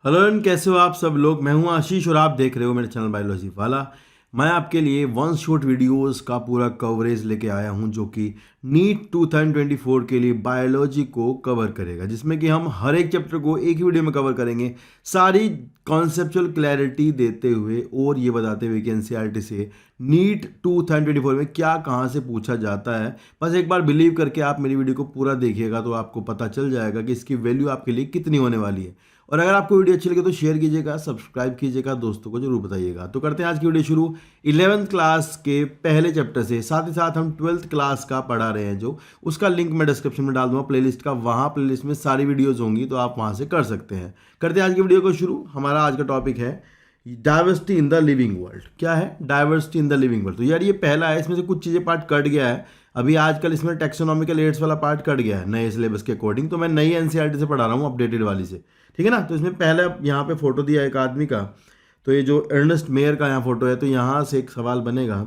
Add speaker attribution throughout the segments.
Speaker 1: Hello and कैसे हो आप सब लोग। मैं हूं आशीष और आप देख रहे हो मेरे चैनल बायोलॉजी वाला। मैं आपके लिए वन शॉट वीडियोस का पूरा कवरेज लेके आया हूं जो कि नीट 2024 के लिए बायोलॉजी को कवर करेगा, जिसमें कि हम हर एक चैप्टर को एक ही वीडियो में कवर करेंगे, सारी कॉन्सेप्चुअल क्लैरिटी देते हुए और ये बताते हुए कि एनसीईआरटी से नीट 2024 में क्या कहाँ से पूछा जाता है। बस एक बार बिलीव करके आप मेरी वीडियो को पूरा देखिएगा तो आपको पता चल जाएगा कि इसकी वैल्यू आपके लिए कितनी होने वाली है। और अगर आपको वीडियो अच्छी लगे तो शेयर कीजिएगा, सब्सक्राइब कीजिएगा, दोस्तों को जरूर बताइएगा। तो करते हैं आज की वीडियो शुरू 11th क्लास के पहले चैप्टर से। साथ ही साथ हम 12th क्लास का पढ़ा रहे हैं, जो उसका लिंक मैं डिस्क्रिप्शन में डाल दूंगा प्लेलिस्ट का। वहाँ प्लेलिस्ट में सारी वीडियोज होंगी तो आप वहाँ से कर सकते हैं। करते हैं आज की वीडियो को शुरू। हमारा आज का टॉपिक है diversity in the living world. क्या है diversity in the living world? तो यार ये पहला है, इसमें से कुछ चीज़ें पार्ट कट गया है। अभी आजकल इसमें टेक्सोनॉमिकल एड्स वाला पार्ट कट गया है नए सिलेबस के अकॉर्डिंग, तो मैं नई एनसीईआरटी से पढ़ा रहा हूँ अपडेटेड वाली से, ठीक है ना। तो इसमें पहले यहाँ पे फोटो दिया है एक आदमी का, तो ये जो अर्नेस्ट मेयर का यहाँ फोटो है, तो यहाँ से एक सवाल बनेगा।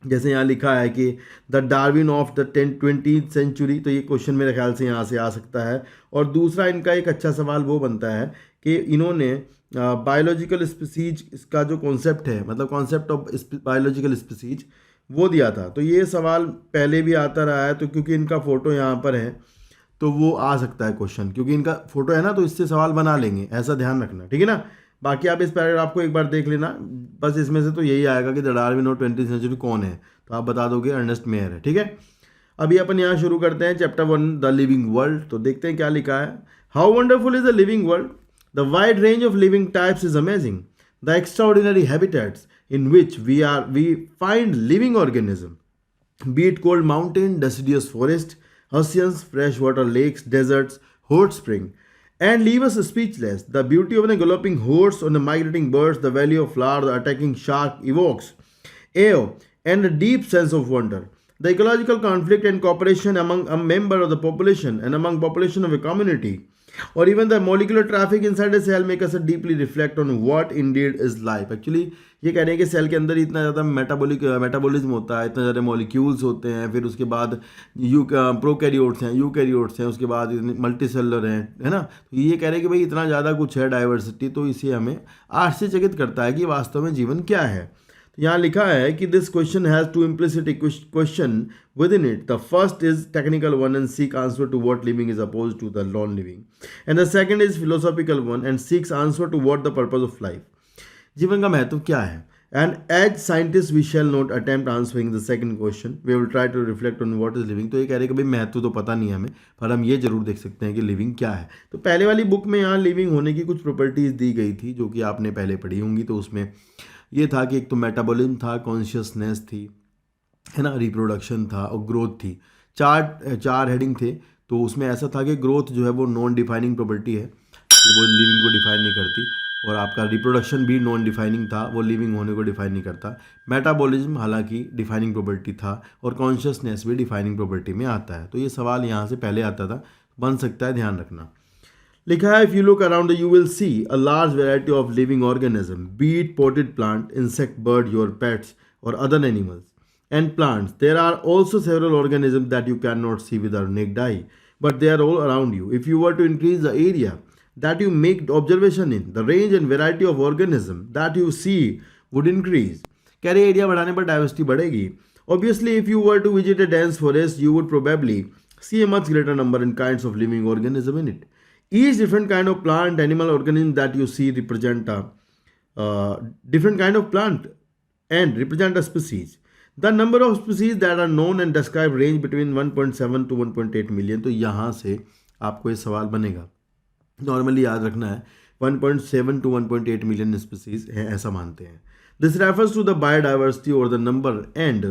Speaker 1: जैसे यहाँ लिखा है कि the Darwin of the 10-20th century, तो ये क्वेश्चन मेरे ख्याल से यहाँ से आ सकता है। और दूसरा इनका एक अच्छा सवाल वो बनता है कि इन्होंने बायोलॉजिकल स्पीसीज इसका जो कॉन्सेप्ट है, मतलब कॉन्सेप्ट ऑफ बायोलॉजिकल स्पीसीज, वो दिया था। तो ये सवाल पहले भी आता रहा है, तो क्योंकि इनका फोटो यहाँ पर है तो वो आ सकता है क्वेश्चन, क्योंकि इनका फोटो है ना, तो इससे सवाल बना लेंगे, ऐसा ध्यान रखना, ठीक है ना। बाकी आप इस पैराग्राफ को एक बार देख लेना, बस इसमें से तो यही आएगा कि the Darwin of 20th century कौन है, तो आप बता दोगे अर्नेस्ट मेयर है, ठीक है। अभी अपन यहाँ शुरू करते हैं चैप्टर 1 द लिविंग वर्ल्ड। तो देखते हैं क्या लिखा है। How wonderful is the living world, the wide range of living types is amazing, the extraordinary habitats in which we find living organism, be it cold mountain, deciduous forest, oceans, freshwater lakes, deserts, hot spring, and leave us speechless. The beauty of a galloping horse on the migrating birds, the valley of flower, the attacking shark evokes awe and a deep sense of wonder. The ecological conflict and cooperation among a member of the population and among population of a community, or even the molecular traffic inside a cell, make us deeply reflect on what indeed is life. Actually ये कह रहे हैं कि cell के अंदर इतना ज़्यादा metabolism होता है, इतना ज़्यादा मॉलिक्यूल्स होते हैं, फिर उसके बाद प्रोकैरियोट्स हैं, यूकैरियोट्स हैं, उसके बाद मल्टी सेलुलर हैं, है ना। तो ये कह रहे हैं कि भाई इतना ज़्यादा कुछ है डाइवर्सिटी, तो इसे हमें आश्चर्यचकित करता है कि वास्तव में जीवन क्या है। तो यहाँ लिखा है कि this question has two implicit question within it. The first is technical one and seek answer to what living is oppose to the non living, and the second is philosophical one and seeks answer to what the purpose of life. जीवन का महत्व क्या है? And as scientist we shall not attempt answering the second question, we will try to reflect on what is living. तो ये कह रहे हैं कि भाई महत्व तो पता नहीं है हमें, पर हम ये जरूर देख सकते हैं कि लिविंग क्या है। तो पहले वाली बुक में यहाँ लिविंग होने की कुछ प्रॉपर्टीज दी गई थी जो कि आपने पहले पढ़ी होंगी। तो उसमें ये था कि एक तो मेटाबॉलिज्म था, कॉन्शियसनेस थी, है ना, रिप्रोडक्शन था और ग्रोथ थी। चार हेडिंग थे। तो उसमें ऐसा था कि ग्रोथ जो है वो नॉन डिफाइनिंग प्रॉपर्टी है, कि वो लिविंग को डिफाइन नहीं करती, और आपका रिप्रोडक्शन भी नॉन डिफाइनिंग था, वो लिविंग होने को डिफाइन नहीं करता। मेटाबॉलिज्म हालांकि डिफाइनिंग प्रॉपर्टी था, और कॉन्शियसनेस भी डिफाइनिंग प्रॉपर्टी में आता है। तो ये सवाल यहाँ से पहले आता था, बन सकता है, ध्यान रखना। लिखा है, if you look around you will see a large variety of living organism, be it potted plant, insect, bird, your pets और other animals and plants. There are also several organisms that you cannot see with our naked eye, but they are all around you. If you were to increase the area that you make observation in, the range and variety of organisms that you see would increase. कह रहे area बढ़ाने पर diversity बढ़ेगी. Obviously, if you were to visit a dense forest, you would probably see a much greater number and kinds of living organism in it. Each different kind of plant, animal, organism that you see represent a different kind of plant and represent a species. The number of species that are known and described range between 1.7 to 1.8 million. तो यहाँ से आपको ये सवाल बनेगा, normally याद रखना है 1.7 to 1.8 मिलियन स्पीसीज हैं, ऐसा मानते हैं। This refers to the biodiversity और the number and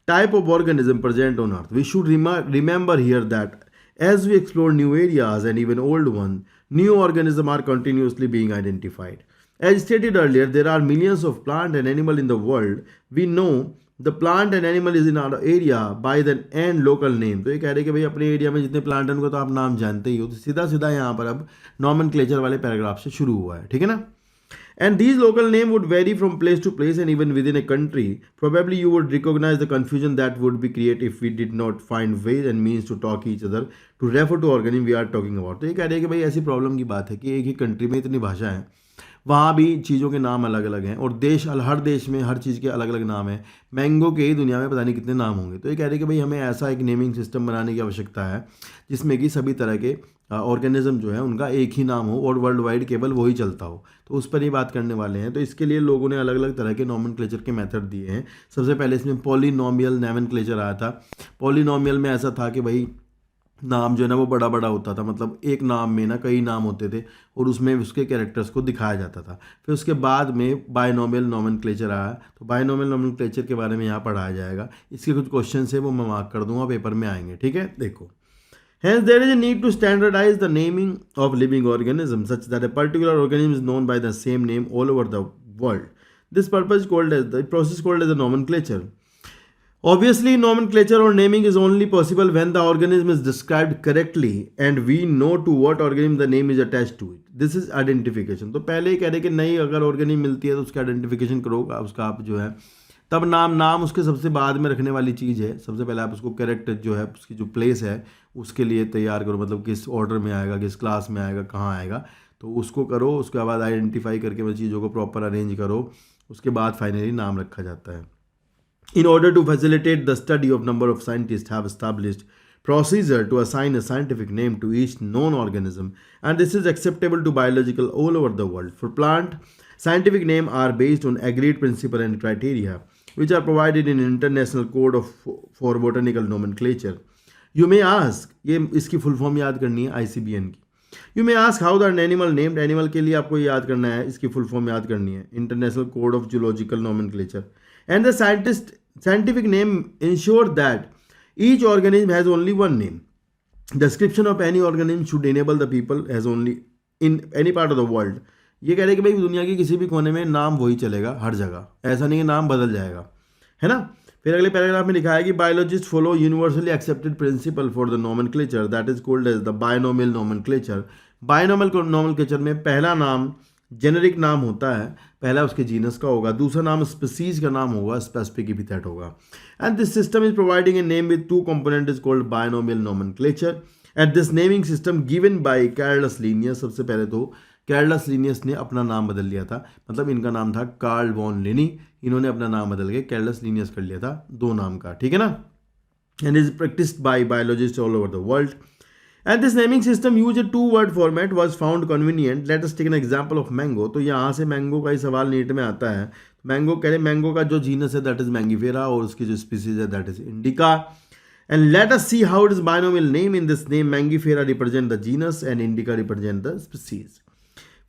Speaker 1: type of organism present on earth. We should remember here that as we explore new areas and even old ones, new organisms are continuously being identified. As stated earlier, there are millions of plant and animal in the world. We know the plant and animal is in our area by the and local name. तो ये कह रहे हैं कि भाई अपने area में जितने प्लांट हैं उनको तो आप नाम जानते ही हो। तो सीधा सीधा यहाँ पर अब नॉमेनक्लेचर वाले पैराग्राफ से शुरू हुआ है, ठीक है ना। And these local names would vary from place to place and even within a country. Probably you would recognize the confusion that would be created if we did not find ways and means to talk each other to refer to organism we are talking about. तो ये कह रहे हैं कि भाई ऐसी problem की बात है कि एक ही कंट्री में इतनी भाषा है, वहाँ भी चीज़ों के नाम अलग अलग हैं और हर देश में हर चीज़ के अलग अलग नाम हैं। मैंगो के ही दुनिया में पता नहीं कितने नाम होंगे। तो ये कह रहे हैं कि भाई हमें ऐसा एक नेमिंग सिस्टम बनाने की आवश्यकता है जिसमें कि सभी तरह के ऑर्गेनिज्म जो है उनका एक ही नाम हो और वर्ल्ड वाइड केवल वही चलता हो। तो उस पर ही बात करने वाले हैं। तो इसके लिए लोगों ने अलग अलग तरह के नॉमेनक्लेचर के मेथड दिए हैं। सबसे पहले इसमें पॉलिनोमियल नॉमेनक्लेचर आया था। पॉलिनोमियल में ऐसा था कि भाई नाम जो है ना वो बड़ा बड़ा होता था, मतलब एक नाम में ना कई नाम होते थे और उसमें उसके कैरेक्टर्स को दिखाया जाता था। फिर उसके बाद में बायनोमियल नॉमेनक्लेचर आया। तो बायनोमियल नॉमेनक्लेचर के बारे में यहाँ पढ़ाया जाएगा। इसके कुछ क्वेश्चन है वो मैं मार्क कर दूंगा, पेपर में आएंगे। ठीक है, देखो। Hence, there is a need to standardize the naming of living organisms such that a particular organism is known by the same name all over the world. This process called as a nomenclature. Obviously, nomenclature or naming is only possible when the organism is described correctly and we know to what organism the name is attached to it. This is identification. तो पहले ही कह रहे कि नई अगर organism मिलती है तो उसका आइडेंटिफिकेशन करो, उसका आप जो है तब नाम उसके सबसे बाद में रखने वाली चीज़ है। सबसे पहले आप उसको करेक्ट जो है उसकी जो प्लेस है उसके लिए तैयार करो, मतलब किस ऑर्डर में आएगा, किस क्लास में आएगा, कहाँ आएगा, तो उसको करो। उसके बाद आइडेंटिफाई करके मतलब चीज़ों को प्रॉपर अरेंज करो, उसके बाद फाइनली नाम रखा जाता है। In order to facilitate the study of number of scientists have established procedure to assign a scientific name to each known organism, and this is acceptable to biological all over the world. For plant, scientific name are based on agreed principle and criteria which are provided in International Code for Botanical Nomenclature. You may ask, ये इसकी full form याद करनी है ICBN की। You may ask how the animal named, animal के लिए आपको याद करना है, इसकी फुल फॉर्म याद करनी है International Code of Zoological Nomenclature. And the scientific name ensure that each organism has only one name. Description of any organism should enable the people as only in any part of the world. ये कह रहे हैं कि भाई दुनिया की किसी भी कोने में नाम वही चलेगा हर जगह, ऐसा नहीं कि नाम बदल जाएगा, है ना। फिर अगले पैराग्राफ में लिखा है कि biologist follow universally accepted principle for the nomenclature that is called as the binomial nomenclature. Binomial nomenclature में पहला नाम जेनेरिक नाम होता है, पहला उसके जीनस का होगा, दूसरा नाम स्पीसीज का नाम होगा, स्पेसिफिक एपिथेट होगा। And this system is providing a name with two component is called binomial nomenclature. At this naming system given by Carolus Linnaeus, सबसे पहले तो कार्लस लिनियस ने अपना नाम बदल लिया था, मतलब इनका नाम था कार्ल वॉन लिनी, इन्होंने अपना नाम बदल के कार्लस लिनियस कर लिया था, दो नाम का, ठीक है ना। And is practised by biologist all over the world. And this naming system use a 2 word format was found convenient. Let us take an example of mango. तो यहाँ से मैंगो का ही सवाल नीट में आता है। मैंगो कह रहे मैंगो का जो जीनस है दैट इज मैंगीफेरा और उसकी जो स्पीसीज है that is indica. And let us see how it is binomial name. In this name Mangifera represent the genus and indica represent the species.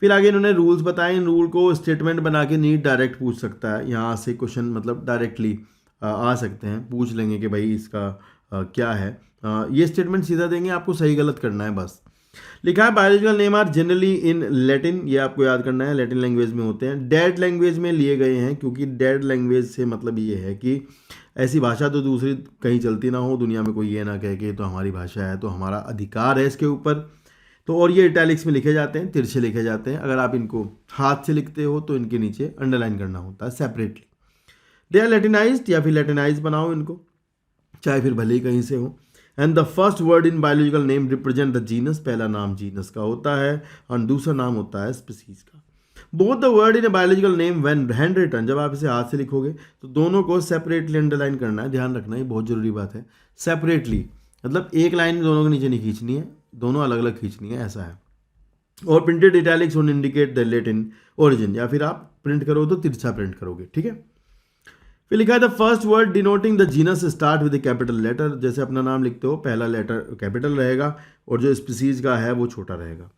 Speaker 1: फिर आगे इन्होंने रूल्स बताए। इन रूल को statement बना के नीट डायरेक्ट पूछ सकता है, यहाँ से क्वेश्चन मतलब डायरेक्टली आ सकते हैं, पूछ लेंगे कि भाई इसका क्या है। ये स्टेटमेंट सीधा देंगे, आपको सही गलत करना है बस। लिखा है biological name are generally in Latin, ये आपको याद करना है, लैटिन लैंग्वेज में होते हैं। डेड लैंग्वेज में लिए गए हैं क्योंकि डेड लैंग्वेज से मतलब ये है कि ऐसी भाषा तो दूसरी कहीं चलती ना हो दुनिया में, कोई ये ना कहे कि तो हमारी भाषा है, तो हमारा अधिकार है इसके ऊपर। तो और ये इटैलिक्स में लिखे जाते हैं, तिरछे लिखे जाते हैं। अगर आप इनको हाथ से लिखते हो तो इनके नीचे अंडरलाइन करना होता है सेपरेटली। दे आर लैटिनाइज्ड, या फिर लैटिनाइज बनाओ इनको, चाहे फिर भले ही कहीं से हो। And the first word in biological name represent the genus, पहला नाम जीनस का होता है और दूसरा नाम होता है स्पीसीज का। Both the word in a biological name when hand written, जब आप इसे हाथ से लिखोगे तो दोनों को सेपरेटली अंडरलाइन करना है, ध्यान रखना, ये बहुत जरूरी बात है। सेपरेटली मतलब एक लाइन दोनों के नीचे नहीं खींचनी है, दोनों अलग अलग खींचनी है, ऐसा है। और printed italics on indicate the Latin origin, या फिर आप प्रिंट करो तो तिरछा प्रिंट करोगे, ठीक है। फिर लिखा है the first word denoting the genus start with a capital letter. जैसे अपना नाम लिखते हो पहला लेटर कैपिटल रहेगा और जो स्पीसीज का है वो छोटा रहेगा,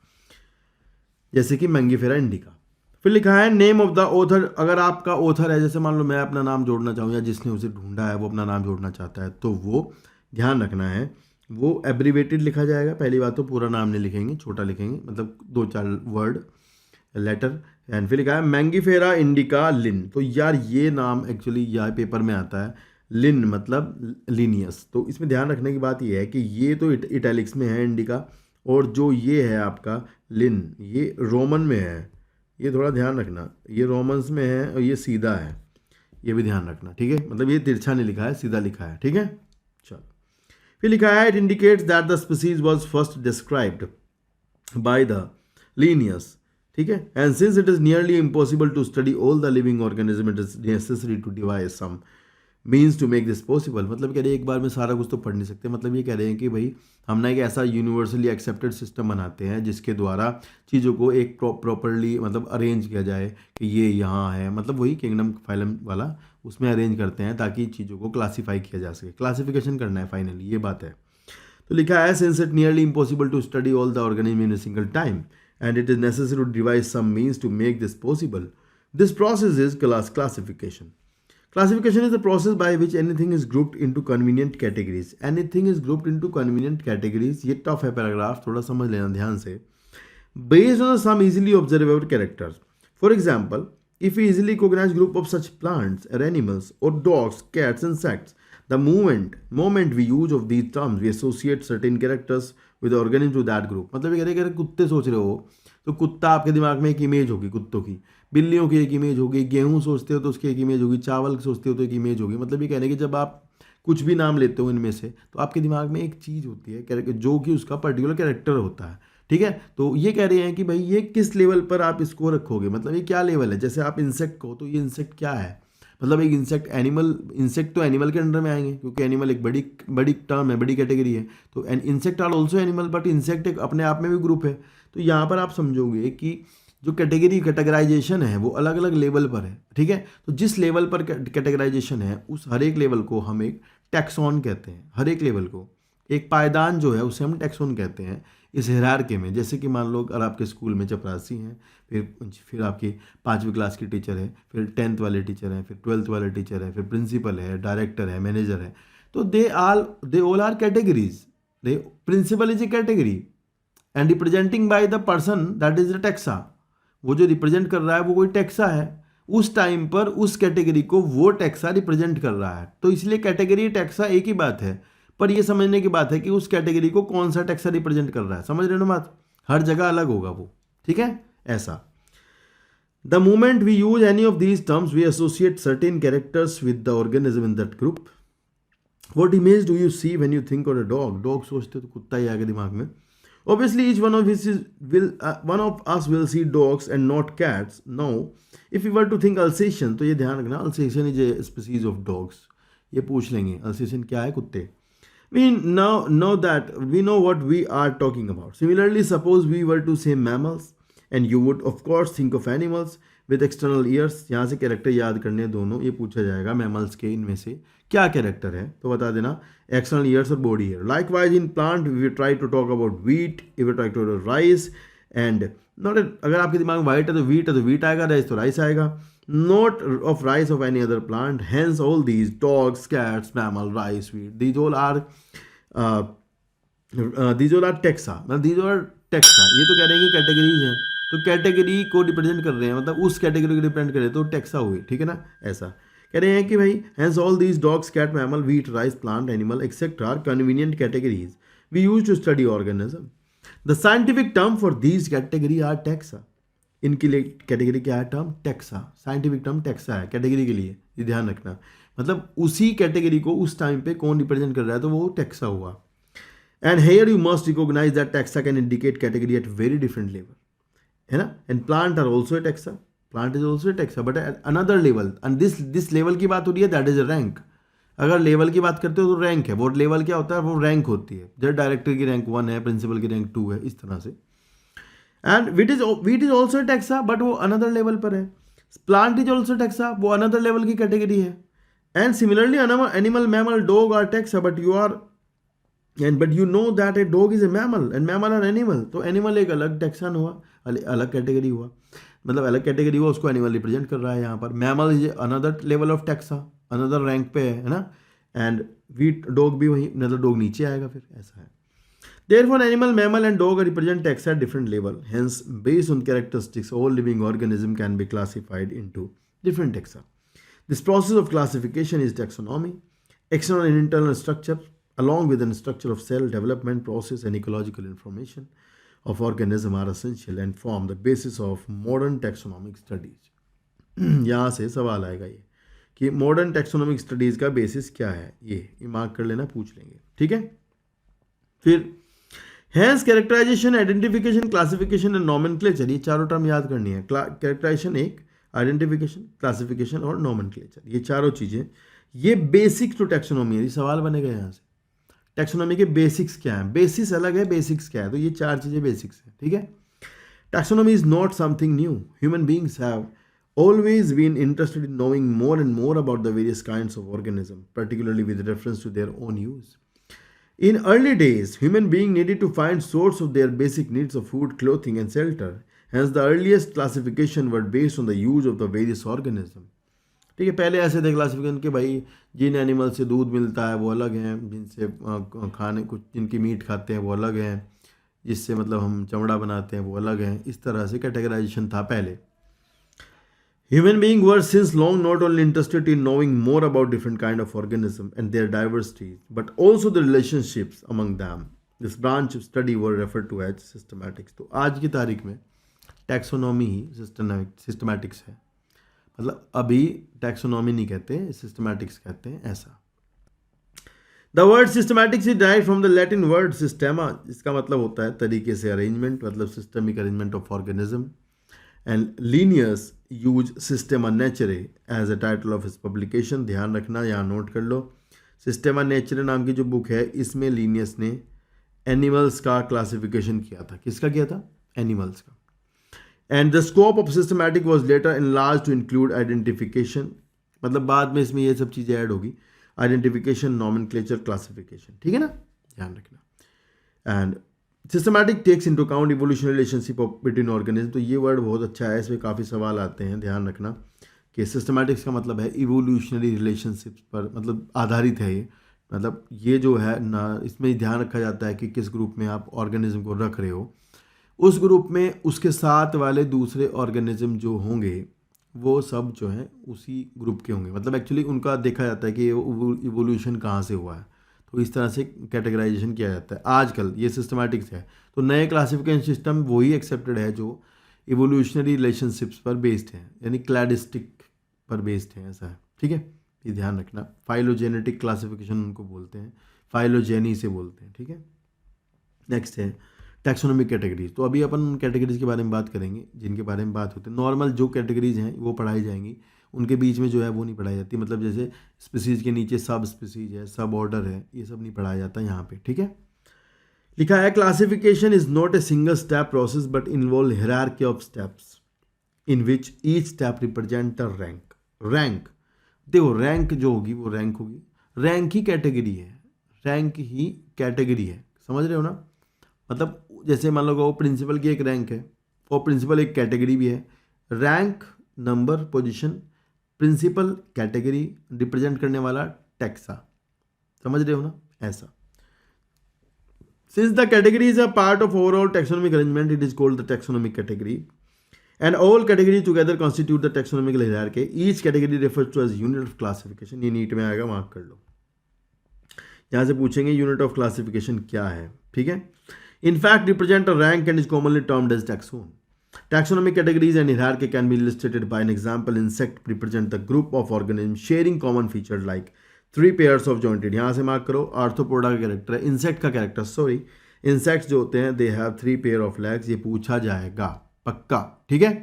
Speaker 1: जैसे कि मैंगीफेरा इंडिका। फिर लिखा है नेम ऑफ द ऑथर। अगर आपका ऑथर है, जैसे मान लो मैं अपना नाम जोड़ना चाहूँ या जिसने उसे ढूंढा है वो अपना नाम जोड़ना चाहता है, तो वो ध्यान रखना है वो एब्रीवेटेड लिखा जाएगा। पहली बात तो पूरा नाम नहीं लिखेंगे, छोटा लिखेंगे, मतलब 2-4 वर्ड लेटर। एंड फिर लिखा है मैंगीफेरा इंडिका लिन। तो यार ये नाम एक्चुअली यह पेपर में आता है, लिन मतलब लिनियस। तो इसमें ध्यान रखने की बात यह है कि ये तो इटैलिक्स में है इंडिका, और जो ये है आपका लिन ये रोमन में है, ये थोड़ा ध्यान रखना, ये रोमन्स में है और ये सीधा है, ये भी ध्यान रखना, ठीक है। मतलब ये तिरछा नहीं लिखा है, सीधा लिखा है, ठीक है। चलो फिर लिखा है it indicates that the species was first described by the Linnaeus, ठीक है। And since it is nearly impossible to study all the living organism it is necessary to devise some means to make this possible. मतलब कह रहे हैं एक बार में सारा कुछ तो पढ़ नहीं सकते, मतलब ये कह रहे हैं कि भाई हम ना एक ऐसा यूनिवर्सली एक्सेप्टेड सिस्टम बनाते हैं जिसके द्वारा चीज़ों को एक प्रॉपरली मतलब अरेंज किया जाए कि ये यहाँ है, मतलब वही किंगडम फाइलम वाला उसमें अरेंज करते हैं ताकि चीज़ों को क्लासीफाई किया जा सके, क्लासिफिकेशन करना है फाइनली, ये बात है। तो लिखा है since it nearly impossible to study all the organism in a single time and it is necessary to devise some means to make this possible, this process is classification. Classification is the process by which anything is grouped into convenient categories. Anything is grouped into convenient categories. ये tough है paragraph, थोड़ा समझ लेना ध्यान से. Based on some easily observable characters. For example, if we easily recognize group of such plants or animals or dogs, cats, insects, the moment we use of these terms, we associate certain characters with the organism to that group. मतलब ये कह रहे हैं कुत्ते सोच रहे हो तो कुत्ता आपके दिमाग में एक इमेज होगी कुत्तों की, बिल्लियों की एक इमेज होगी, गेहूं सोचते हो तो उसकी एक इमेज होगी, चावल सोचते हो तो एक इमेज होगी। मतलब ये कहने कि जब आप कुछ भी नाम लेते हो इनमें से तो आपके दिमाग में एक चीज़ होती है जो कि उसका पर्टिकुलर कैरेक्टर होता है, ठीक है। तो ये कह रहे हैं कि भाई ये किस लेवल पर आप इसको रखोगे, मतलब ये क्या लेवल है। जैसे आप इंसेक्ट को, तो ये इंसेक्ट क्या है, मतलब एक इंसेक्ट तो एनिमल के अंडर में आएंगे क्योंकि एनिमल एक बड़ी टर्म है, बड़ी कैटेगरी है। तो insect are also animal, but insect एक अपने आप में भी ग्रुप है। तो यहाँ पर आप समझोगे कि जो कैटेगराइजेशन है वो अलग अलग लेवल पर है, ठीक है। तो जिस लेवल पर कैटेगराइजेशन है उस हर एक लेवल को हम एक टैक्सॉन कहते हैं। हर एक लेवल को एक पायदान जो है उसे हम टैक्सॉन कहते हैं इस हिरार्की में। जैसे कि मान लो अगर आपके स्कूल में चपरासी हैं, फिर आपकी 5वीं क्लास की टीचर है, फिर 10th वाले टीचर हैं, फिर 12th वाले टीचर है, फिर प्रिंसिपल है, डायरेक्टर है, मैनेजर है। तो they all are categories. They principal is a category and representing by the person that is the taxa. वो जो रिप्रेजेंट कर रहा है वो कोई टैक्सा है, उस टाइम पर उस कैटेगरी को वो टैक्सा रिप्रेजेंट कर रहा है। तो इसलिए कैटेगरी टैक्सा एक ही बात है, पर ये समझने की बात है कि उस कैटेगरी को कौन सा टैक्सा रिप्रेजेंट कर रहा है। समझ रहे हो ना बात, हर जगह अलग होगा वो, ठीक है। ऐसा the moment we use any of these terms we associate certain characters with the organism in that group. What image do you see when you think of a dog. Dog सोचते हो तो कुत्ता ही आगे दिमाग में। Obviously, each one of us will see dogs and not cats. Now, if we were to think Alsatian, तो ये ध्यान रखना, Alsatian is a species of dogs. ये पूछ लेंगे Alsatian क्या है, कुत्ते। We now know that we know what we are talking about. Similarly, suppose we were to say mammals, and you would of course think of animals with external ears. यहाँ से character याद करने दोनों, ये पूछा जाएगा मैमल्स के इनमें से क्या कैरेक्टर है, तो बता देना एक्सटर्नल ईयर्स और body ear. Likewise in plant we try to talk about wheat, if try to rice and not. अगर आपके दिमाग में वाइट है तो वीट आएगा, राइस तो राइस आएगा। Not of rice of any other plant. Hence all these dogs, cats, mammal, rice, wheat, these all are taxa. मतलब दीज ऑल टेक्सा, ये तो कह रहे हैं कि कैटेगरीज हैं, तो कैटेगरी को रिप्रेजेंट कर रहे हैं, मतलब उस कैटेगरी को रिप्रेजेंट कर रहे हैं, तो टेक्सा हुई, ठीक है ना। ऐसा कह रहे हैं कि भाई hence all these dogs, cat, mammal, wheat, rice, plant, animal etcetera are convenient categories we use to study organism. The scientific term for these category are taxa. इनके लिए कैटेगरी क्या है, term taxa. Scientific term taxa है category के लिए, ये ध्यान रखना। मतलब उसी कैटेगरी को उस टाइम पे कौन रिप्रेजेंट कर रहा है, तो वो टैक्सा हुआ। And here you must recognise that taxa can indicate category at very different level, है ना। And plant are also a taxa, plant is also a taxa but at another level. And this level की बात हो रही है, that is a rank. अगर level की बात करते हो तो रैंक है, वो लेवल क्या होता है, वो रैंक होती है। जैसे डायरेक्टर की रैंक 1 है, प्रिंसिपल की रैंक 2 है, इस तरह से। And wheat is also taxa but वो अनदर लेवल पर है। प्लांट इज ऑल्सो टैक्सा, वो अनदर लेवल की कैटेगरी है। And similarly animal, mammal, dog are taxa but you know that a dog is a mammal and mammal are animal। तो animal एक अलग taxon हुआ, अलग कैटेगरी हुआ, मतलब अलग कैटेगरी हुआ, उसको एनिमल रिप्रेजेंट कर रहा है यहाँ पर। Mammal is another level of taxa, another rank पे है ना। एंड वीट, डॉग भी वही, मतलब डॉग नीचे आएगा, फिर ऐसा है। Therefore, animal, mammal and dog represent taxa at different level. Hence, based on characteristics, all living organism can be classified into different taxa. This process of classification is taxonomy. External and internal structure, along with the structure of cell development process and ecological information. of organism are essential and form the basis of modern taxonomic studies। यहाँ से सवाल आएगा ये कि modern taxonomic studies का basis क्या है, ये मार्क कर लेना, पूछ लेंगे, ठीक है। फिर hence characterisation, identification, classification and nomenclature, ये चारों टर्म याद करनी है। कैरेक्टराइजेशन एक, आइडेंटिफिकेशन, क्लासिफिकेशन और नॉमेनक्लेचर, ये चारों चीज़ें ये बेसिक टू टैक्सोनॉमी है। ये सवाल बनेगा यहाँ से, टैक्सोनॉमी के बेसिक्स क्या हैं, बेसिस अलग है, बेसिक्स क्या है, तो ये चार चीज़ें बेसिक्स हैं, ठीक है। Taxonomy is not something new, human beings have always been interested in knowing more and more about the various kinds of organism, particularly with reference to their own use. In early days, human beings needed to find source of their basic needs of food, clothing and shelter. Hence, the earliest classification were based on the use of the various organism. ठीक है, पहले ऐसे थे classification के भाई जिन animal से दूध मिलता है वो अलग हैं, जिनसे खाने कुछ जिनकी मीट खाते हैं वो अलग हैं, जिससे मतलब हम चमड़ा बनाते हैं वो अलग हैं। इस तरह से कैटेगराइजेशन था पहले। Human beings were since long not only interested in knowing more about different kind of organism and their diversity, but also the relationships among them. This branch of study were referred to as systematics. तो आज की तारीख में taxonomy ही systematics है, मतलब अभी taxonomy नहीं कहते, सिस्टमैटिक्स कहते हैं, ऐसा। The word systematics is derived from the Latin word systema, इसका मतलब होता है तरीके से अरेंजमेंट, मतलब systemic arrangement of organism. And Linnaeus used Systema Naturae as a title of his publication। ध्यान रखना, यहाँ नोट कर लो, Systema Naturae नाम की जो बुक है इसमें लीनियस ने एनिमल्स का क्लासिफिकेशन किया था। किसका किया था? एनिमल्स का। And the scope of systematic was later enlarge to include identification, मतलब बाद में इसमें ये सब चीज़ें ऐड होगी, आइडेंटिफिकेशन, नॉमेनक्लेचर, क्लासिफिकेशन, ठीक है ना, ध्यान रखना। And systematic takes into account evolutionary relationship between organism, तो ये वर्ड बहुत अच्छा है, इसमें काफ़ी सवाल आते हैं, ध्यान रखना कि सिस्टमैटिक्स का मतलब है इवोल्यूशनरी रिलेशनशिप्स पर मतलब आधारित है ये, मतलब ये जो है ना इसमें ध्यान रखा जाता है कि किस ग्रुप में आप ऑर्गेनिज्म को रख रहे हो, उस ग्रुप में उसके साथ वाले दूसरे ऑर्गेनिज्म जो होंगे वो सब जो हैं उसी ग्रुप के होंगे, मतलब एक्चुअली उनका देखा जाता है कि इवोल्यूशन कहाँ से हुआ है, तो इस तरह से कैटेगराइजेशन किया जाता है। आजकल ये सिस्टमैटिक्स है, तो नए क्लासिफिकेशन सिस्टम वही एक्सेप्टेड है जो इवोल्यूशनरी रिलेशनशिप्स पर बेस्ड है, यानी क्लैडिस्टिक पर बेस्ड है, ऐसा है, ठीक है, ये ध्यान रखना। फाइलोजेनेटिक क्लासिफिकेशन उनको बोलते हैं, फाइलोजेनी से बोलते हैं, ठीक है। नेक्स्ट है टैक्सोनॉमिक कैटेगरीज, तो अभी अपन उन कैटेगरीज के बारे में बात करेंगे जिनके बारे में बात होती है। नॉर्मल जो कैटेगरीज हैं वो पढ़ाई जाएंगी, उनके बीच में जो है वो नहीं पढ़ाई जाती, मतलब जैसे स्पीसीज के नीचे सब स्पीसीज है, सब ऑर्डर है, ये सब नहीं पढ़ाया जाता यहाँ पे, ठीक है। लिखा है classification is not a single step process but involve hierarchy of steps in which each step represent a rank. Rank देखो, रैंक जो होगी वो रैंक होगी, रैंक ही कैटेगरी है, रैंक ही कैटेगरी है, समझ रहे हो ना। मतलब जैसे मान लो वो प्रिंसिपल की एक रैंक है और प्रिंसिपल एक कैटेगरी भी है, rank number position, principal category, represent करने वाला टैक्सा, समझ रहे हो ना, ऐसा। Since the category is a part of overall taxonomic arrangement it is called the taxonomic category and all category together constitute the taxonomical hierarchy. Each category refers to as unit of classification, ये NEET में आएगा, mark कर लो। यहाँ से पूछेंगे unit of classification क्या है, ठीक है। In fact, represent a rank and is commonly termed as taxon. Taxonomic categories and hierarchy can be illustrated by an example. Insect represent the group of organisms sharing common features like three pairs of jointed. यहाँ से mark करो, arthropoda का character है, insect का character, sorry insects जो होते हैं they have 3 pair of legs, ये पूछा जाएगा पक्का, ठीक है।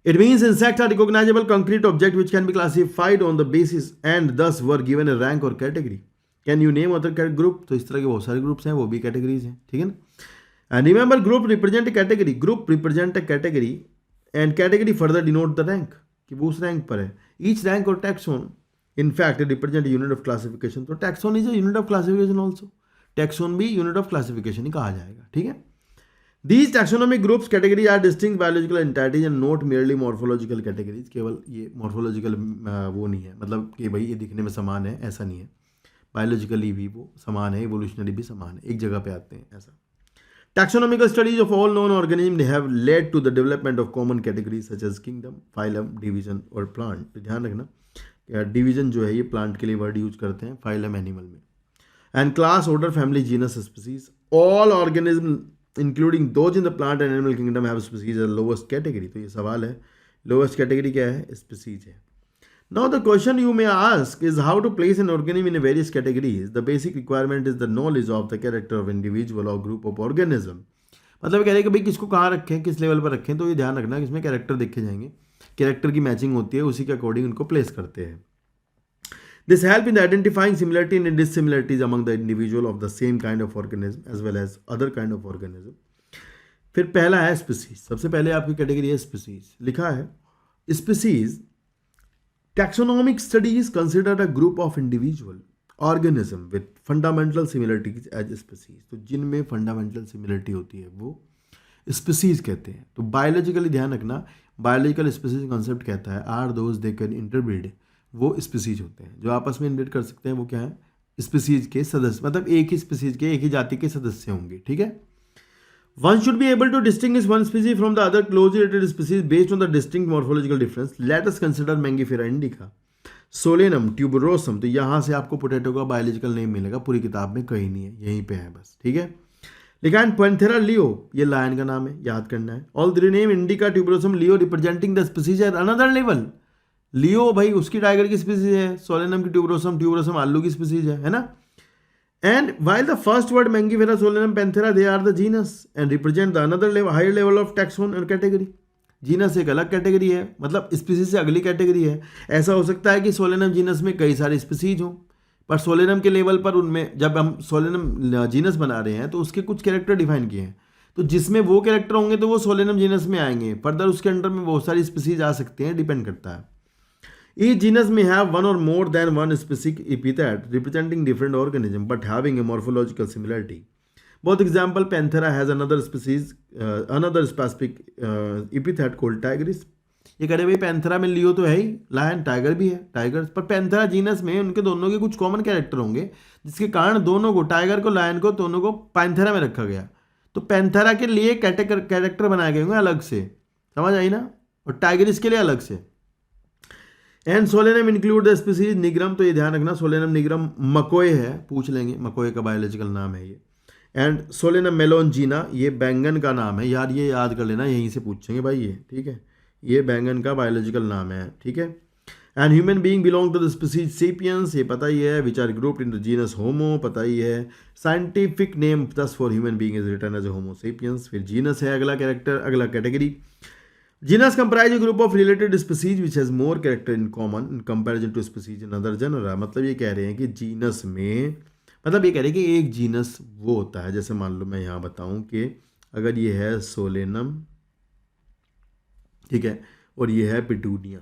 Speaker 1: It means insects are recognizable concrete object which can be classified on the basis and thus were given a rank or category. Can you name other group, तो इस तरह के बहुत सारे ग्रुप्स हैं, वो भी कैटेगरीज हैं, ठीक है ना। And remember group represent category, group represent a category and category further denote the rank, कि वो उस रैंक पर है। ईच रैंक और taxon in fact represent unit of classification, तो taxon is a unit of classification also, taxon भी unit of classification ही कहा जाएगा, ठीक है। These taxonomic groups category are distinct biological entities and not merely morphological categories। केवल ये morphological वो नहीं है, मतलब कि भाई ये दिखने में समान है, ऐसा नहीं है, बायोलॉजिकली भी वो समान है, इवोल्यूशनरी भी समान है, एक जगह पे आते हैं, ऐसा। Taxonomical studies of all known organism have led to the development of common categories such as kingdom, phylum, division और प्लांट। तो ध्यान रखना डिवीजन जो है ये प्लांट के लिए वर्ड यूज करते हैं, फाइलम एनिमल में, and class, order, family, genus, species. All organism including those in the plant and animal kingdom have species as lowest category. तो ये सवाल है, लोवेस्ट कैटेगरी क्या है? स्पीसीज है। Now the question you may ask is how to place an organism in a various categories. The basic requirement is the knowledge of the character of individual or group of organism. मतलब कह रहे हैं कि भाई किसको कहाँ रखें, किस लेवल पर रखें, तो ये ध्यान रखना कि इसमें कैरेक्टर देखे जाएंगे, कैरेक्टर की मैचिंग होती है, उसी के अकॉर्डिंग उनको प्लेस करते हैं। This help in identifying similarity and dissimilarities among the individual of the same kind of organism as well as other kind of organism. फिर पहला है स्पीसीज। सबसे पहले आपकी कैटेगरी है स्पीसीज। लिखा है species taxonomic studies consider a group of individual organism with fundamental similarities as species। तो जिनमें फंडामेंटल सिमिलरिटी होती है वो स्पीसीज कहते हैं। तो बायोलॉजिकली ध्यान रखना, बायोलॉजिकल स्पीसीज कॉन्सेप्ट कहता है are those they can interbreed, वो स्पीसीज होते हैं जो आपस में इनब्रीड कर सकते हैं। वो क्या है? स्पीसीज के सदस्य, मतलब एक ही स्पीसीज के, एक ही जाति के सदस्य होंगे। ठीक है। One should be able to distinguish one species from the other closely related species based on the distinct morphological difference. Let us consider Mangifera indica, Solanum, tuberosum। तो यहाँ से आपको पोटैटो का बायोलॉजिकल नेम मिलेगा, पूरी किताब में कहीं नहीं है, यहीं पे है बस। ठीक है। लिखा है पैंथेरा लियो, ये लायन का नाम है, याद करना है। All three name indica, tuberosum, Leo representing the species at another level. Leo भाई उसकी टाइगर की स्पीसीज है, सोलेनम की ट्यूबरोसम, ट्यूबरोसम आलू की स्पीसीज है ना। And while the first word Mangifera, Solanum, Panthera, they are the genus and represent the another level, higher level of taxon and category. Genus एक अलग कैटेगरी है, मतलब स्पीसीज से अगली कैटेगरी है। ऐसा हो सकता है कि सोलेनम जीनस में कई सारे स्पीसीज हों, पर सोलेनम के लेवल पर उनमें जब हम सोलेनम जीनस बना रहे हैं तो उसके कुछ कैरेक्टर डिफाइन किए हैं, तो जिसमें वो कैरेक्टर होंगे तो वो सोलेनम जीनस में आएंगे। फर्दर उसके अंडर में बहुत सारी स्पीसीज आ सकते हैं, डिपेंड करता है। Each genus may have one or more than one specific epithet representing different organism but having a morphological similarity. Both example, Panthera has another species, another specific epithet called tigris. ये कह रहे भाई Panthera में लियो तो है ही, lion tiger भी है, tiger, पर पैंथेरा जीनस में उनके दोनों के कुछ कॉमन कैरेक्टर होंगे जिसके कारण दोनों को, टाइगर को, लायन को, दोनों को पैंथेरा में रखा गया। तो पैंथेरा के लिए कैरेक्टर बनाए गए होंगे अलग से, समझ आई ना, और टाइगरिस के लिए अलग से। And Solanum include the species nigrum, तो ये ध्यान रखना सोलेनम निग्रम मकोए है, पूछ लेंगे, मकोए का बायोलॉजिकल नाम है ये। एंड सोलेनम मेलोनजीना, ये बैंगन का नाम है यार, ये याद कर लेना, यहीं से पूछेंगे भाई ये। ठीक है, ये बैंगन का बायोलॉजिकल नाम है। ठीक है। And human being belong to the species sapiens, ये पता ही है, which are grouped in the genus Homo, पता ही है। Scientific name thus for human being is written as Homo sapiens. फिर जीनस है अगला कैरेक्टर, अगला category. Genus comprise a group of related species which has more character in common in comparison to species in other genera। मतलब ये कह रहे हैं कि जीनस में, मतलब ये कह रहे हैं कि एक जीनस वो होता है, जैसे मान लो मैं यहाँ बताऊँ कि अगर ये है सोलेनम, ठीक है, और ये है पिटूनिया,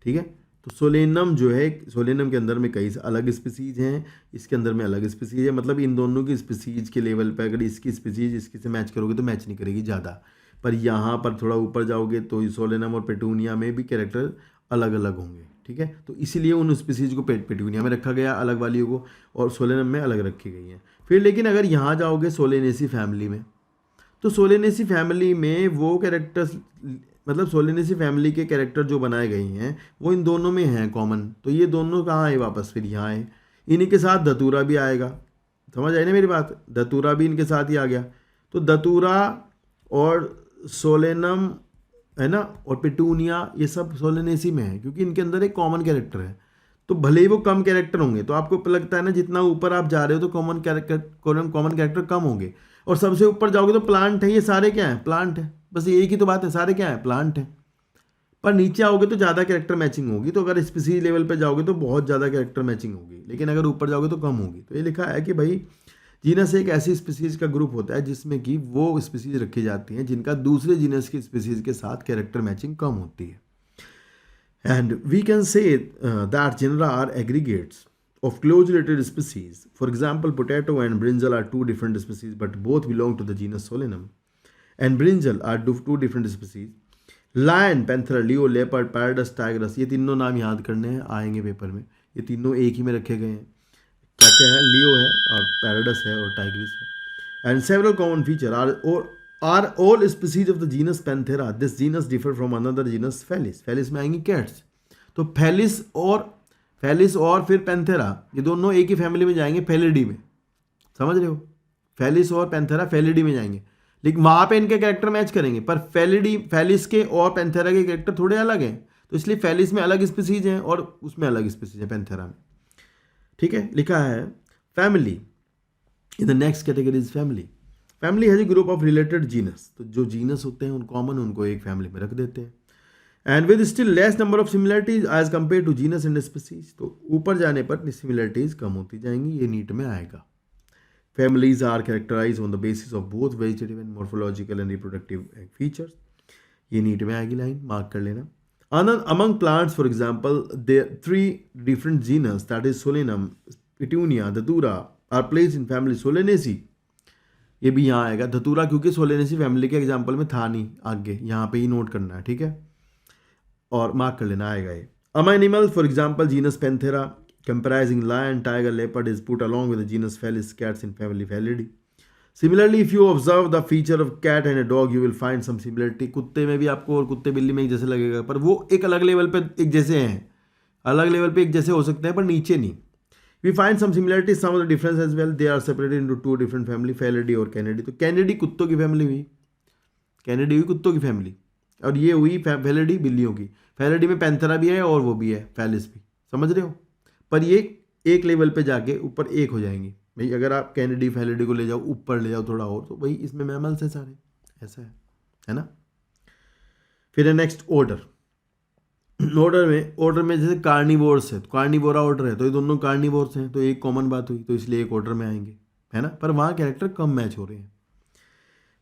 Speaker 1: ठीक है, तो सोलेनम जो है, सोलेनम के अंदर में कई अलग स्पीसीज हैं, इसके अंदर में अलग स्पीसीज है, मतलब इन दोनों की स्पीसीज के लेवल पर अगर इसकी स्पीसीज इसकी से मैच करोगे तो मैच नहीं करेगी ज़्यादा, पर यहाँ पर थोड़ा ऊपर जाओगे तो सोलेनम और पेटूनिया में भी कैरेक्टर अलग अलग होंगे। ठीक है, तो इसीलिए उन स्पीसीज को पेटूनिया में रखा गया अलग वाली को, और सोलेनम में अलग रखी गई हैं। फिर लेकिन अगर यहाँ जाओगे सोलेनेसी फैमिली में, तो सोलेनेसी फैमिली में वो कैरेक्टर्स, मतलब सोलेनेसी फैमिली के कैरेक्टर जो बनाए गए हैं वो इन दोनों में हैं कॉमन। तो ये दोनों कहाँ आए वापस, फिर यहाँ आए। इन्हीं के साथ दतूरा भी आएगा, समझ आई ना मेरी बात, दतूरा भी इनके साथ ही आ गया। तो दतूरा और सोलेनम है ना, और पेटूनिया, ये सब सोलेनेसी में है क्योंकि इनके अंदर एक कॉमन कैरेक्टर है। तो भले ही वो कम कैरेक्टर होंगे, तो आपको लगता है ना जितना ऊपर आप जा रहे हो तो कॉमन कैरेक्टर कम होंगे, और सबसे ऊपर जाओगे तो प्लांट है, ये सारे क्या है, प्लांट है, बस एक ही तो बात है, सारे क्या है, प्लांट है। पर नीचे आओगे तो ज़्यादा कैरेक्टर मैचिंग होगी, तो अगर स्पीसीज लेवल पर जाओगे तो बहुत ज़्यादा कैरेक्टर मैचिंग होगी, लेकिन अगर ऊपर जाओगे तो कम होगी। तो ये लिखा है कि भाई जीनस एक ऐसी स्पीसीज का ग्रुप होता है जिसमें कि वो स्पीसीज रखी जाती हैं जिनका दूसरे जीनस की स्पीसीज के साथ कैरेक्टर मैचिंग कम होती है। And we can say that genera are aggregates of closely related species. For example, potato and brinjal are two different species, but both belong to the genus Solanum. And brinjal are two different species. Lion, panther, leo, leopard, parrot, tigress, ये तीनों नाम याद करने हैं, आएंगे paper में। ये तीनों एक ही में रखे गए हैं। क्या क्या है, लियो है और पैराडस है और टाइग्रिस है। And several common features are all species of the genus Panthera. This genus differ from another genus Felis. Felis में आएंगी cats। तो फेलिस और फिर पैंथेरा, ये दोनों एक ही फैमिली में जाएंगे, फेलिडी में, समझ रहे हो। फेलिस और पैंथेरा फेलिडी में जाएंगे, लेकिन वहाँ पे इनके कैरेक्टर मैच करेंगे, पर फेलिस के और पैंथेरा के कैरेक्टर थोड़े अलग हैं, तो इसलिए फेलिस में अलग स्पीसीज हैं और उसमें अलग स्पीसीज है पैंथेरा में। ठीक है, लिखा है family in the next category is family. Family has a group of related genus, तो जो जीनस होते हैं उन कॉमन उनको एक फैमिली में रख देते हैं। And with still less number of similarities as compare to genus and species, तो ऊपर जाने पर सिमिलरिटीज कम होती जाएंगी, ये नीट में आएगा। Families are characterise on the basis of both vegetative and morphological and reproductive features, ये नीट में आएगी लाइन, मार्क कर लेना। Among plants, for example, there 3 different genus, that is Solanum, Petunia, Datura, are placed in family Solanaceae. ये भी यहाँ आएगा धतूरा, क्योंकि सोलेनेसी फैमिली के एग्जाम्पल में था नहीं, आगे यहाँ पे ही नोट करना है, ठीक है, और मार्क कर लेना आएगा ये। Among animals, for example, genus Panthera, comprising lion, tiger, leopard, is put along with the genus Felis, cats in family Felidae. Similarly, if you observe the feature of cat and a dog, you will find some similarity. कुत्ते में भी आपको और कुत्ते बिल्ली में एक जैसे लगेगा, पर वो एक अलग लेवल पे एक जैसे हैं, अलग लेवल पे एक जैसे हो सकते हैं, पर नीचे नहीं। We find some similarity, some of the difference as well. They are separated into 2 different family, Felidae और Canidae. तो Canidae कुत्तों की फैमिली हुई, Canidae हुई कुत्तों की फैमिली, और ये हुई Felidae बिल्लियों की। Felidae में पैंथेरा भी है और वो भी है फेलिस भी, समझ रहे हो, पर ये एक लेवल पे जाके ऊपर एक हो जाएंगी भाई। अगर आप कैनिडी फेलिडी को ले जाओ ऊपर ले जाओ थोड़ा और, तो भाई इसमें मैमल्स है सारे, ऐसा है ना। फिर है नेक्स्ट ऑर्डर। ऑर्डर में जैसे कार्निवोर्स है, तो कार्निवोरा ऑर्डर है, तो ये दोनों कार्निवोर्स हैं, तो एक कॉमन बात हुई, तो इसलिए एक ऑर्डर में आएंगे, है ना, पर वहाँ कैरेक्टर कम मैच हो रहे हैं।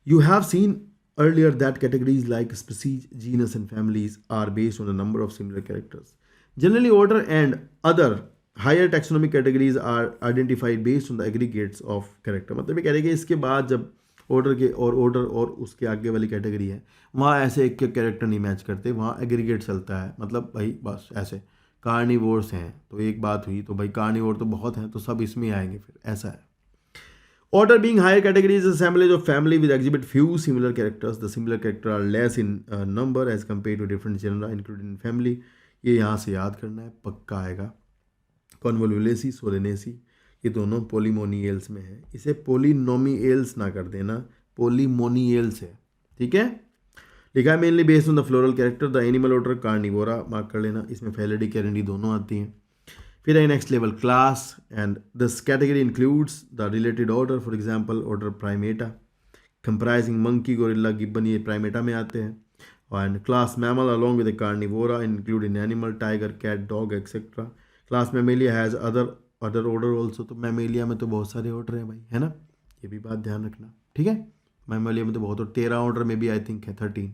Speaker 1: You have seen earlier that categories like species, genus and families are based on a number of similar characters. Generally, order and other higher taxonomic categories are identified based on the aggregates of character. मतलब ये कह रहे कि इसके बाद जब order और उसके आगे वाली कैटेगरी है, वहाँ ऐसे एक कैरेक्टर नहीं मैच करते, वहाँ एग्रीगेट चलता है। मतलब भाई बस ऐसे कार्निवोर्स हैं तो एक बात हुई, तो भाई कार्निवोर तो बहुत हैं, तो सब इसमें आएंगे, फिर ऐसा है। Order being higher category is assemblage of family with exhibit few similar characters. The similar character are less in number as compared to different genera included in family. ये यहाँ से याद करना है, पक्का आएगा। Convolvulaceae, Solanaceae, ये दोनों पोलीमोनियल्स में है, इसे पोलिनोमियल्स ना कर देना, पोलीमोनियल्स है, ठीक है। लिखा है mainly based on the floral character. The animal order Carnivora, mark कर लेना, इसमें फेलिडी कैनिडी दोनों आती हैं। फिर है next level class, and this category includes the related order, for example order Primata comprising monkey, gorilla, gibbon, ये Primata में आते हैं। And class mammal along with Carnivora including animal, tiger, cat, dog etcetera. Class Mammalia has other order also, तो Mammalia में तो बहुत सारे order हैं भाई, है ना, ये भी बात ध्यान रखना, ठीक है। मैमेलिया में तो बहुत, और 13 ऑर्डर में भी आई थिंक है 13,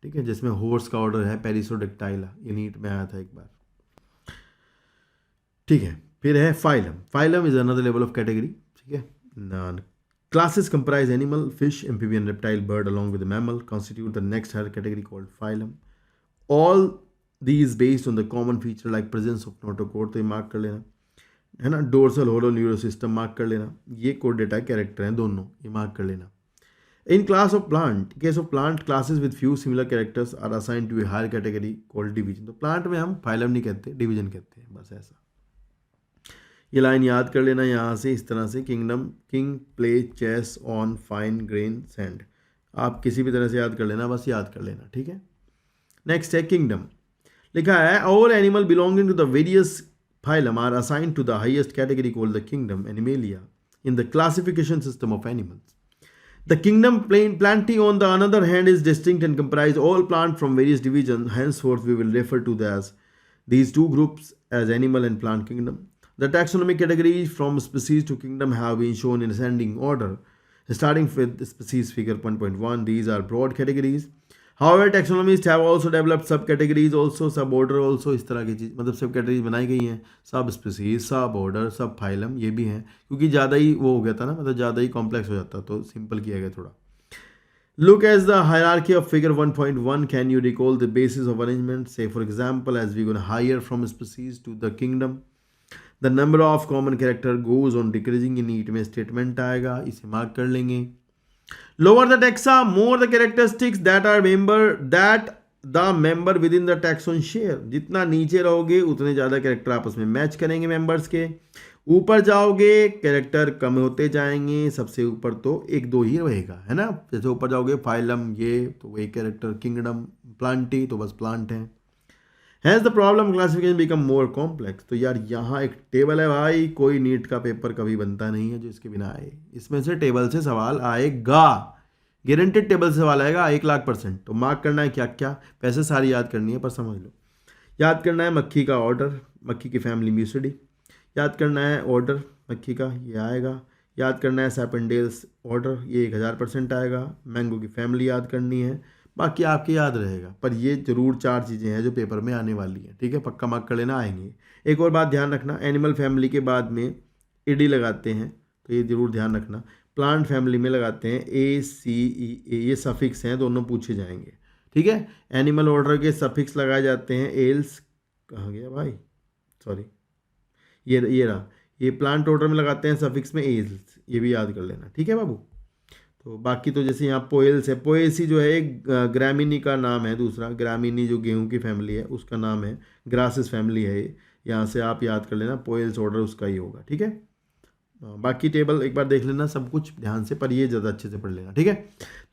Speaker 1: ठीक है, जिसमें हॉर्स का ऑर्डर है पेरिसोडेक्टाइला, ये नीट में आया था एक बार, ठीक है। फिर है phylum. Phylum is another level of category, ठीक है। Classes comprise animal, fish, amphibian, reptile, bird along with mammal constitute the next higher category called phylum. All these based on the common feature like presence of notochord, तो ये mark कर लेना, है ना। Dorsal hollow neuro system mark कर लेना, ये code data character हैं दोनों, ये मार्क कर लेना। In case of plant, classes with few similar characters are assigned to a higher category called division. तो प्लांट में हम फाइलम नहीं कहते, डिवीजन कहते हैं, बस ऐसा। ये लाइन याद कर लेना यहाँ से, इस तरह से, king play chess on fine grain sand, आप किसी भी तरह से याद कर लेना, बस याद कर लेना, ठीक है। नेक्स्ट है किंगडम। लिखा है all animal belonging to the various phylum are assigned to the highest category called the kingdom Animalia in the classification system of animals. The kingdom Plantae on the other hand is distinct and comprise all plant from various divisions. Henceforth we will refer to these two groups as animal and plant kingdom. The taxonomic categories from species to kingdom have been shown in ascending order, starting with species figure 1.1. These are broad categories. However, taxonomists have also developed subcategories also, suborder also, इस तरह की चीज़, मतलब सब categories बनाई गई हैं, sub species, सब order, सब फाइलम, ये भी हैं, क्योंकि ज़्यादा ही वो हो गया था ना, मतलब ज़्यादा ही कॉम्प्लेक्स हो जाता, तो सिंपल किया गया थोड़ा। Look as the hierarchy of figure 1.1. Can you recall the basis of arrangement? Say for example, as we go higher from species to the kingdom, the number of common character goes on decreasing. in NEET में statement आएगा, इसे mark कर लेंगे। Lower the taxa, more the characteristics that the member within the taxon share. जितना नीचे रहोगे उतने ज़्यादा कैरेक्टर आपस में मैच करेंगे मेंबर्स के, ऊपर जाओगे कैरेक्टर कम होते जाएंगे, सबसे ऊपर तो एक दो ही रहेगा, है ना। जैसे ऊपर जाओगे फाइलम ये तो वही कैरेक्टर, किंगडम प्लांटी तो बस प्लांट है। Has the problem classification become more complex. तो यार यहाँ एक टेबल है भाई, कोई नीट का पेपर कभी बनता नहीं है जो इसके बिना आए। इसमें से टेबल से सवाल आएगा, गारंटेड टेबल से सवाल आएगा 1,00,000%। तो मार्क करना है क्या क्या, पैसे सारी याद करनी है पर समझ लो। याद करना है मक्खी का ऑर्डर, मक्खी की फैमिली म्यूसिडी। याद करना है ऑर्डर मक्खी का, ये आएगा। याद करना है सैपेंडेल्स ऑर्डर, ये 1,000% आएगा। मैंगो की फैमिली याद करनी है, बाकी आपके याद रहेगा। पर ये जरूर 4 चीज़ें हैं जो पेपर में आने वाली हैं, ठीक है, पक्का मार्क कर लेना, आएंगे। एक और बात ध्यान रखना, एनिमल फैमिली के बाद में ईडी लगाते हैं तो ये जरूर ध्यान रखना। प्लांट फैमिली में लगाते हैं ACE, ये सफिक्स हैं, दोनों पूछे जाएंगे, ठीक है। एनिमल ऑर्डर के सफिक्स लगाए जाते हैं एल्स, कहाँ गया भाई, सॉरी, ये रहा। ये प्लांट ऑर्डर में लगाते हैं सफिक्स में एल्स, ये भी याद कर लेना, ठीक है बाबू। तो बाकी तो जैसे यहाँ पोएल्स है, पोएसी जो है एक ग्रामीनी का नाम है, दूसरा ग्रामीनी जो गेहूं की फैमिली है उसका नाम है, ग्रासेस फैमिली है ये, यहाँ से आप याद कर लेना, पोएल्स ऑर्डर उसका ही होगा, ठीक है। बाकी टेबल एक बार देख लेना सब कुछ ध्यान से, पर ये ज़्यादा अच्छे से पढ़ लेना, ठीक है।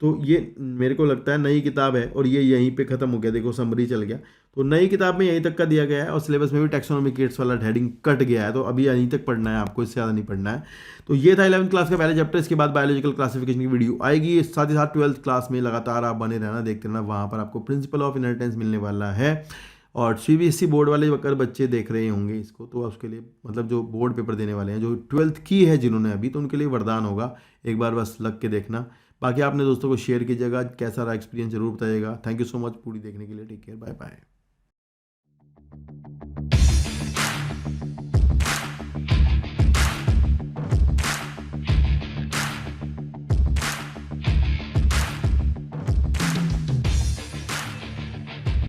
Speaker 1: तो ये मेरे को लगता है नई किताब है और ये यहीं पे ख़त्म हो गया, देखो समरी चल गया। तो नई किताब में यहीं तक का दिया गया है और सिलेबस में भी टैक्सोनॉमी किड्स वाला हेडिंग कट गया है, तो अभी यहीं तक पढ़ना है आपको, इससे ज़्यादा नहीं पढ़ना है। तो ये था 11th क्लास का पहले चैप्टर। इसके बाद बायोलॉजिकल क्लासिफिकेशन की वीडियो आएगी, साथ ही साथ 12th क्लास में लगातार आप बने रहना, देखते रहना, वहाँ पर आपको प्रिंसिपल ऑफ इनहेरिटेंस मिलने वाला है। और CBSE बोर्ड वाले अगर बच्चे देख रहे होंगे इसको, तो उसके लिए मतलब जो बोर्ड पेपर देने वाले हैं, जो 12th की है जिन्होंने अभी, तो उनके लिए वरदान होगा, एक बार बस लग के देखना। बाकी आपने दोस्तों को शेयर कीजिएगा, कैसा रहा एक्सपीरियंस जरूर बताइएगा। थैंक यू सो मच पूरी देखने के लिए, टेक केयर, बाय बाय।